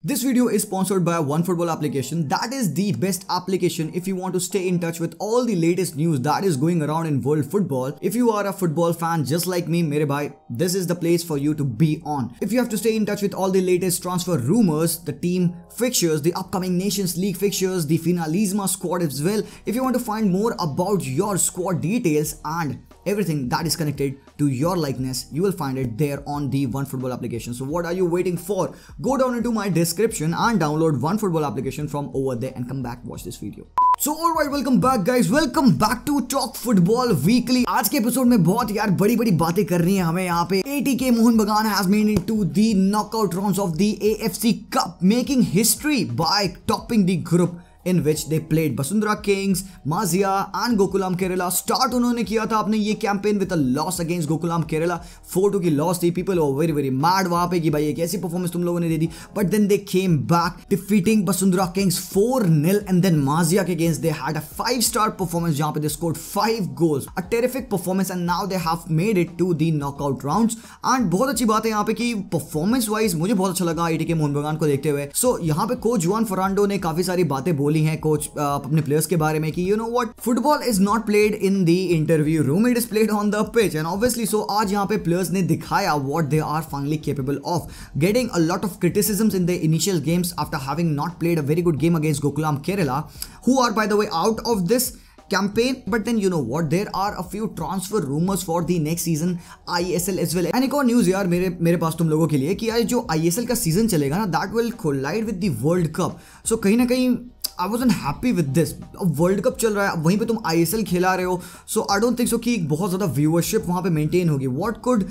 This video is sponsored by OneFootball application. That is the best application if you want to stay in touch with all the latest news that is going around in world football. If you are a football fan just like me, mere bhai, this is the place for you to be on. If you have to stay in touch with all the latest transfer rumors, the team fixtures, the upcoming Nations League fixtures, the Finalisma squad as well, if you want to find more about your squad details and everything that is connected to your likeness, you will find it there on the OneFootball application. So what are you waiting for? Go down into my description and download OneFootball application from over there and come back watch this video. So alright, welcome back guys, welcome back to Talk Football Weekly. आज के episode में बहुत यार बड़ी बड़ी बातें करनी है हमें यहाँ पे. ATK Mohun Bagan has made it to the knockout rounds of the AFC Cup, making history by topping the group in which they played Basundhara Kings, Mazia and Gokulam Kerala. Start उन्होंने किया था अपने ये campaign with a loss against Gokulam Kerala. 4-2 की loss थी. People were very mad वहाँ पे कि भाई एक ऐसी परफॉर्मेंस तुम लोगों ने दे दी. But then they came back defeating Basundhara Kings 4-0 and then Mazia के against they had a 5-star performance जहाँ पे they scored 5 goals. A terrific performance and now they have made it to the knockout rounds. And बहुत अच्छी बात है यहाँ पे कि परफॉर्मेंस वाइज मुझे बहुत अच्छा लगा ATK मोहन बगान को देखते हुए. So यहाँ पे कोच जुआन फर्नांडो ने काफी सारी बातें बोली हैं कोच अपने प्लेयर्स के बारे में कि you know what, football is not played in the interview room, it is played on the pitch. And obviously so आज यहाँ पे प्लेयर्स ने दिखाया what they are finally capable of, getting a lot of criticisms in the initial games after having not played a very good game against Gokulam Kerala, who are by the way out of this campaign. But then you know what, there are a few transfer rumors for the next season ISL as well. And एक और news यार मेरे पास तुम लोगों के लिए कि यार जो ISL का सीजन चलेगा ना, that will collide with the World Cup. So कहीं ना कहीं I wasn't happy with this. अब वर्ल्ड कप चल रहा है, वहीं पे तुम ISL खेला रहे हो, so I don't think so कि बहुत ज़्यादा व्यूअरशिप वहाँ पे मेंटेन होगी. What could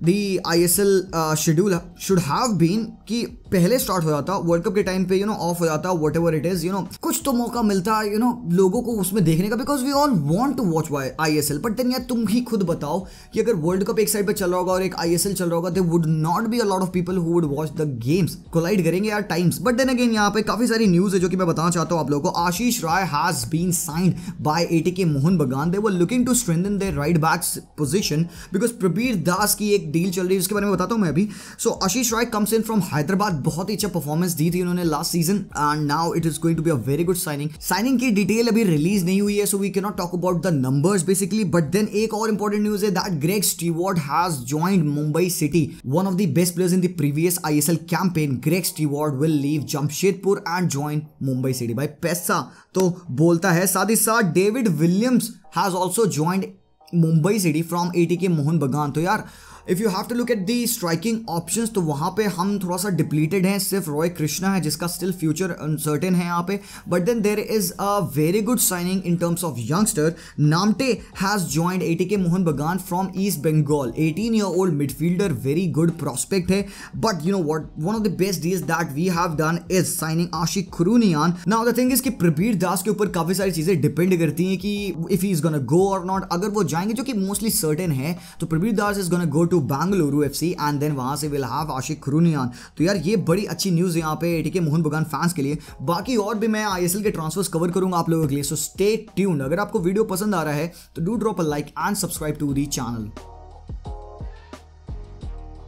the ISL schedule should have been कि पहले स्टार्ट हो जाता वर्ल्ड कप के टाइम पे, यू नो ऑफ हो जाता, what ever it is, you know कुछ तो मौका मिलता है यू नो लोगों को उसमें देखने का, because we all want to watch ISL. But then यार तुम ही खुद बताओ कि अगर वर्ल्ड कप एक साइड पे चल रहा होगा और एक ISL चल रहा होगा, there would not be a lot of people who would watch the games. Collide करेंगे यार टाइम्स. बट देन अगेन यहाँ पे काफी सारी न्यूज है जो कि मैं बताना चाहता हूँ आप लोगों को. Ashish Rai has been signed by ATK Mohan Bagan. They were looking to strengthen their right backs position because Prabir Das की एक डील चल रही है, उसके बारे में बताता हूँ मैं अभी. So Ashish Rai comes in from Hyderabad. बहुत ही अच्छा परफॉर्मेंस दी थी उन्होंने last season and now it is going to be a very good signing. Signing की डिटेल अभी रिलीज नहीं हुई है, so we can not talk about the numbers basically. But then एक और इंपॉर्टेंट न्यूज है that Greg Stewart has joined Mumbai City. One of the best players in the previous ISL campaign, Greg Stewart will leave Jamshedpur and join Mumbai City. भाई पैसा तो बोलता है. साथ ही साथ David Williams has also joined Mumbai City from ATK Mohan Bagan. तो यार if you have to look at the striking options, तो वहाँ पे हम थोड़ा सा डिप्लीटेड हैं. सिर्फ रॉय कृष्णा है जिसका स्टिल फ्यूचर अनसर्टेन है यहाँ पे. But then there is a very good signing in terms of youngster. Hnamte has joined ATK Mohan Bagan from East Bengal. 18 year old midfielder, very good prospect है. But you know what, one of the best deals that we have done is signing Ashique Kuruniyan. Now the thing is कि प्रबीर दास के ऊपर काफी सारी चीजें depend करती हैं कि इफ ही इज गोना गो और नॉट. अगर वो जाएंगे, जो कि मोस्टली सर्टेन है, तो Prabir Das is gonna go to Bengaluru FC and then वहां से विल हैव आशिक खुरूनियान. तो यार ये बड़ी अच्छी न्यूज है यहाँ पे ATK मोहन बगान फैंस के लिए. बाकी और भी मैं ISL के ट्रांसफर्स कवर करूंगा आप लोगों के लिए, सो स्टे ट्यून्ड. अगर आपको वीडियो पसंद आ रहा है तो do drop a like and subscribe to the channel.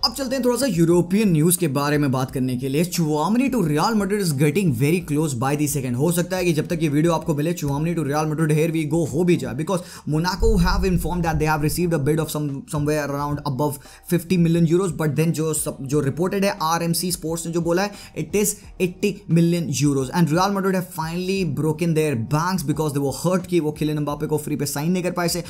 अब चलते हैं थोड़ा सा यूरोपियन न्यूज के बारे में बात करने के लिए. Tchouameni to Real Madrid is getting very close by the second. हो सकता है कि जब तक ये वीडियो आपको मिले Tchouameni to Real Madrid here we go हो भी जाए, because Monaco have informed that they have received a bid of somewhere around above 50 million euros. But then जो रिपोर्टेड है RMC स्पोर्ट्स ने जो बोला है, it is 80 million euros. And Real Madrid have finally broken their banks because they were hurt कि वो Kylian Mbappe को free पे साइन नहीं कर पाए से.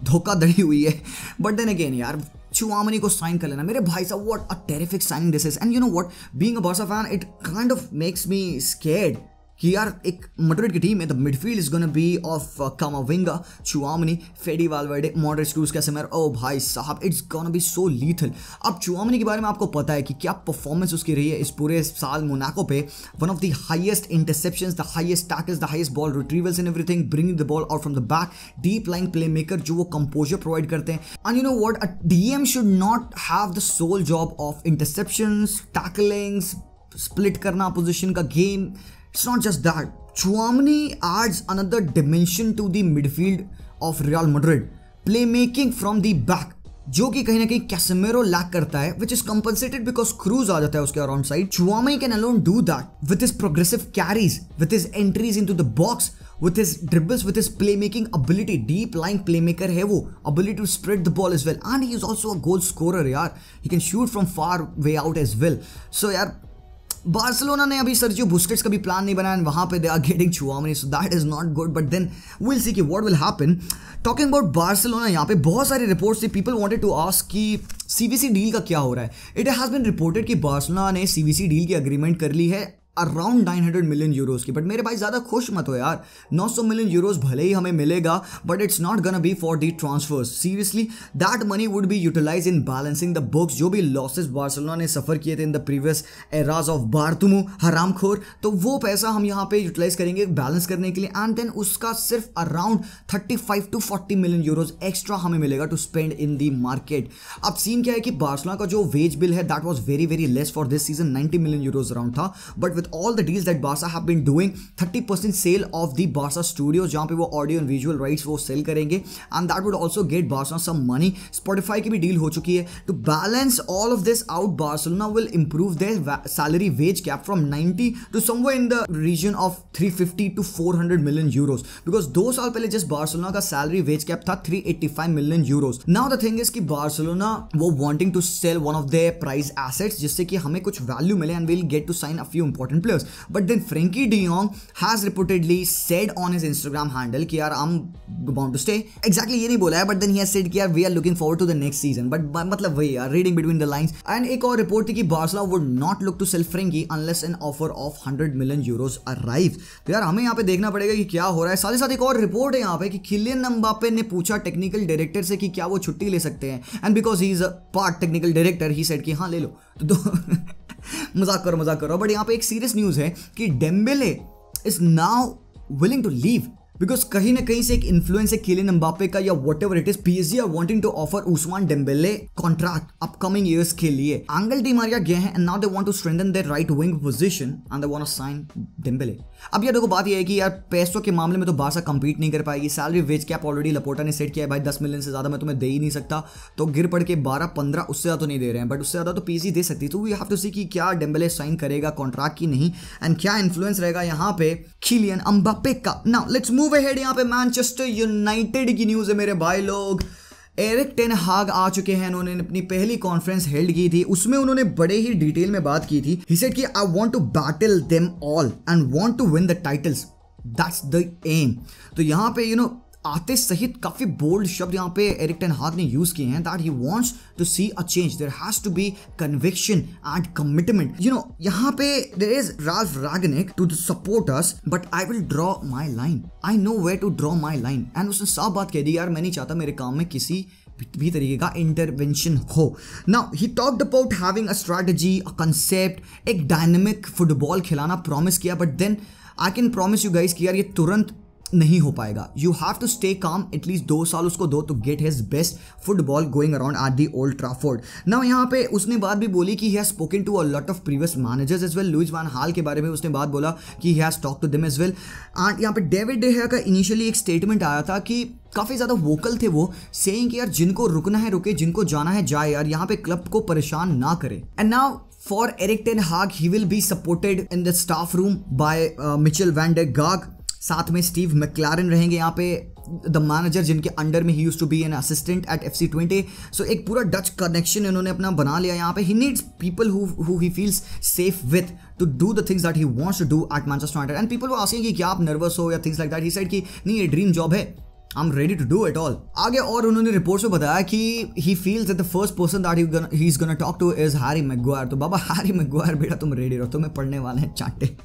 धोखाधड़ी हुई है. बट देन अगेन यार चुआमनी को साइन कर लेना मेरे भाई साहब, what a terrific signing this is. And you know what, being a Barca fan it kind of makes me scared कि यार एक मैड्रिड की टीम है, the midfield is gonna be of कामाविंगा, चुआमनी, फेडी वाल्वर्डे, मॉडरिच, क्रूज, कैसेमेरो. ओ भाई साहब, it's gonna be so lethal. अब चुआमनी के बारे में आपको पता है कि क्या परफॉर्मेंस उसकी रही है इस पूरे साल मोनाको पे. One of the highest interceptions, the highest tackles, the highest ball retrievals and everything, bringing the ball out from the back, deep line playmaker जो वो कंपोजर प्रोवाइड करते हैं. And you know what, a DM should not have the sole job of interceptions, tacklings, split करना position का game. It's not just that. Chouamani adds another dimension to the midfield of Real Madrid. Playmaking from the back. जो कि कहीं ना कहीं कैसेमेरो lack करता है, which is compensated because Kroos आ जाता है उसके around side. Tchouameni can alone do that with his progressive carries, with his entries into the box, with his dribbles, with his playmaking ability, deep lying playmaker है वो, ability to spread the ball as well, and he is also a goal scorer यार, he can shoot from far way out as well। So यार Barcelona ने अभी Sergio Busquets का भी plan नहीं बनाया, वहां पे they are getting Tchouameni, so that is not good, but then will see कि what will happen. Talking about Barcelona, यहाँ पे बहुत सारी रिपोर्ट्स थी, पीपल वांटेड टू आस्क कि सीवीसी डील का क्या हो रहा है। इट हैज बीन रिपोर्टेड कि बार्सिलोना ने सीवीसी डील की अग्रीमेंट कर ली है अराउंड 900 मिलियन यूरोज की, बट मेरे भाई ज़्यादा खुश मत हो यार, 900 मिलियन यूरोज भले ही हमें मिलेगा, but it's not gonna be for the transfers. Seriously that money would be utilize in balancing the books. जो भी लॉसेस बार्सिलोना ने सफ़र किए थे in the previous eras of Bartomeu हरामखोर, तो वो पैसा हम यहाँ पे यूटिलाइज करेंगे बैलेंस करने के लिए, एंड देन उसका सिर्फ around 35 to 40 million euros extra हमें मिलेगा to spend in the market. अब सीन क्या है कि बार्सिलोना का जो वेज बिल है that was very very less for this season, 90 million euros around था, but with all the deals that Barca have been doing, 30% sale of the Barca Studios जहाँ पे वो ऑडियो एंड विजुअल राइट्स वो cell करेंगे, and that would also get Barca some money। Spotify की भी deal हो चुकी है। To balance all of this out, Barcelona will improve their salary wage cap from 90 to somewhere in the region of 350 to 400 million euros, because 2 साल पहले जिस Barcelona का salary veg cap था 385 million euros. Now the thing is कि Barcelona वो wanting to sell one of their prize assets जिससे कि हमें कुछ वैल्यू मिले, and we'll get to sign a few important players। But then Frankie de Jong has reportedly said on his Instagram handle कि यार I'm bound to stay। Exactly ये नहीं बोला है, but then he has said कि यार we are looking forward to the next season। But मतलब वही यार, reading between the lines। And एक और रिपोर्ट थी कि Barcelona would not look to sell Frankie unless an offer of 100 million euros arrive। तो यार हमें यहाँ पे देखना पड़ेगा कि क्या हो रहा है। साथ ही साथ एक और रिपोर्ट है यहाँ पे कि किलियन एम्बापे ने पूछा टेक्निकल डायरेक्टर से कि क्या वो छुट्टी ले सकते हैं, and because he is a part technical director he said कि हाँ ले लो। तो मजाक करो, बट यहाँ पे एक सीरियस न्यूज़ है कि Dembele is now willing to leave, because कहीं ना कहीं से एक इन्फ्लुएंस है किलियन एम्बापे का या whatever it is. PSG are wanting to offer Ousmane Dembele contract upcoming years के लिए। एंगल डी मारिया गए हैं, and now they want to strengthen their right wing position, and they want to sign Dembele. अब यार देखो बात यह है कि यार पैसों के मामले में तो बार्सा कंपीट नहीं कर पाएगी। सैलरी वेज कैप ऑलरेडी लपोटा ने सेट किया है भाई, 10 मिलियन से ज्यादा मैं तुम्हें दे ही नहीं सकता, तो गिर पड़ के 12-15 उससे ज्यादा तो नहीं दे रहे हैं, बट उससे ज्यादा तो पीएसजी दे सकती है। तो वी हैव टू सी कि क्या डेम्बेले साइन करेगा कॉन्ट्रैक्ट की नहीं, एंड क्या इन्फ्लुएंस रहेगा यहाँ पे किलियन एम्बापे का। Now let's move ahead. यहाँ पे मैनचेस्टर यूनाइटेड की न्यूज़ है मेरे भाई लोग। एरिक टेन हाग आ चुके हैं, उन्होंने अपनी पहली कॉन्फ्रेंस हेल्ड की थी, उसमें उन्होंने बड़े ही डिटेल में बात की थी। ही सेड कि I want to battle them all and want to win the titles, that's the aim. तो यहाँ पे आते सहित काफी बोल्ड शब्द यहाँ पे एरिक टेन हाग ने यूज किए हैं, that he wants to see a change, there has to be conviction and commitment. यहाँ पे there is Ralf Rangnick to support us, but I will draw my line, I know where to draw my line. And उसने साफ बात कह दी यार मैं नहीं चाहता मेरे काम में किसी भी तरीके का इंटरवेंशन हो। Now he talked about having a strategy, a concept, एक डायनेमिक फुटबॉल खिलाना प्रॉमिस किया, but then I can promise you guys कि यार ये तुरंत नहीं हो पाएगा। You have to stay calm, at least 2 साल उसको दो to get his best football going around at the Old Trafford. Now यहाँ पे उसने बात भी बोली कि he has spoken to a lot of previous managers as well. Louis van Gaal के बारे में उसने बात बोला कि he has talk to them as well. And यहाँ पे डेविड डे गीआ का इनिशियली एक स्टेटमेंट आया था कि काफ़ी ज़्यादा वोकल थे वो, सेइंग कि यार जिनको रुकना है रुके, जिनको जाना है जाए यार, यहाँ पे क्लब को परेशान ना करे। And now for Erik ten Hag he will be supported in the staff room by Mitchell van de Gaag, साथ में स्टीव मैक्लारन रहेंगे यहाँ पे द मैनेजर, जिनके अंडर में he used to be an assistant at FC 20। So एक पूरा Dutch connection इन्होंने अपना बना लिया यहाँ पे। He needs people who he feels safe with to do the things that he wants to do at Manchester United. And people वो asking कि क्या आप नर्वस हो या things like that. He said कि नहीं ये ड्रीम जॉब है, I'm ready to do it all। आगे और उन्होंने रिपोर्ट्स में बताया कि he feels that the first person that he's gonna talk to is Harry Maguire। तो बाबा हैरी मैग्वायर बेटा तुम रेडी रहो, तुम्हें पढ़ने वाले हैं चांटे।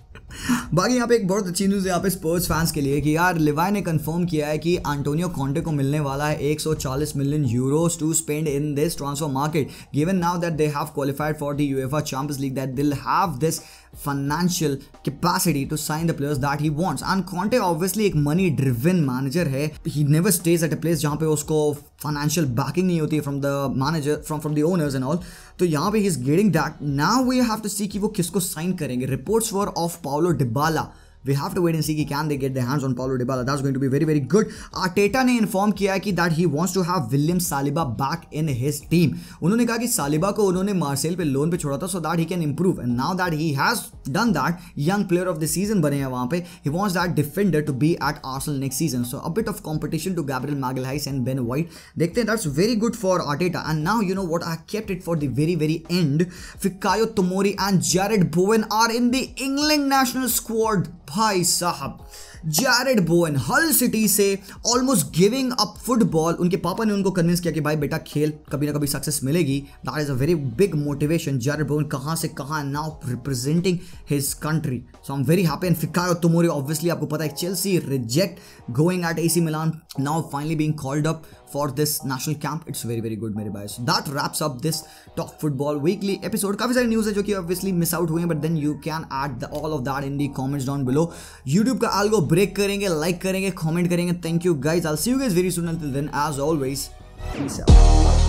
बाकी यहाँ पे एक बहुत अच्छी न्यूज़ है यहाँ पे स्पर्स फैंस के लिए कि यार लिवाई ने कंफर्म किया है कि एंटोनियो कॉन्टे को मिलने वाला है 140 million euros to spend in this transfer market, given now that they have qualified for the UEFA Champions League, that they will have this financial capacity to sign the players that he wants। and Conte obviously एक money driven manager है, he never stays at a place जहाँ पे उसको financial backing नहीं होती है from the manager, from the owners and all। तो यहाँ पे he is getting that। now we have to see कि वो किसको sign करेंगे। reports were of Paulo Dybala we have to wait and see कि can they get their hands on Paulo Dybala. That's going to be very very good. Arteta ने inform किया है कि that he wants to have William Saliba back in his team. उन्होंने कहा कि Saliba को उन्होंने मार्सेल पे लोन पे छोड़ा था so that he can improve, and now that he has done that, young player of the season बने हैं वहाँ पे, he wants that defender to be at Arsenal next season. So a bit of competition to Gabriel Magalhaes and Ben White. देखते हैं, that's very good for Arteta. And now you know what, I kept it for the very end. Fikayo Tomori and Jared Bowen are in the England national squad. भाई साहब, Jared बोवन हल city से almost giving up football. उनके पापा ने उनको convince किया कि भाई बेटा खेल, कभी ना कभी सक्सेस मिलेगी. That is a very big motivation. Jarrod Bowen कहाँ से कहाँ, now representing his country. So I am very happy. And Fikayo Tomori, obviously आपको पता है Chelsea reject going at AC Milan, now finally being called up for this national camp. It's very good मेरे भाई. So that wraps up this Talk Football weekly episode. काफी सारी news है जो कि obviously miss out हुए हैं, but then you can add all of that in the comments down below. YouTube का algo break करेंगे, like करेंगे, comment करेंगे. Thank you guys. I'll see you guys very soon. Until then, as always, peace out.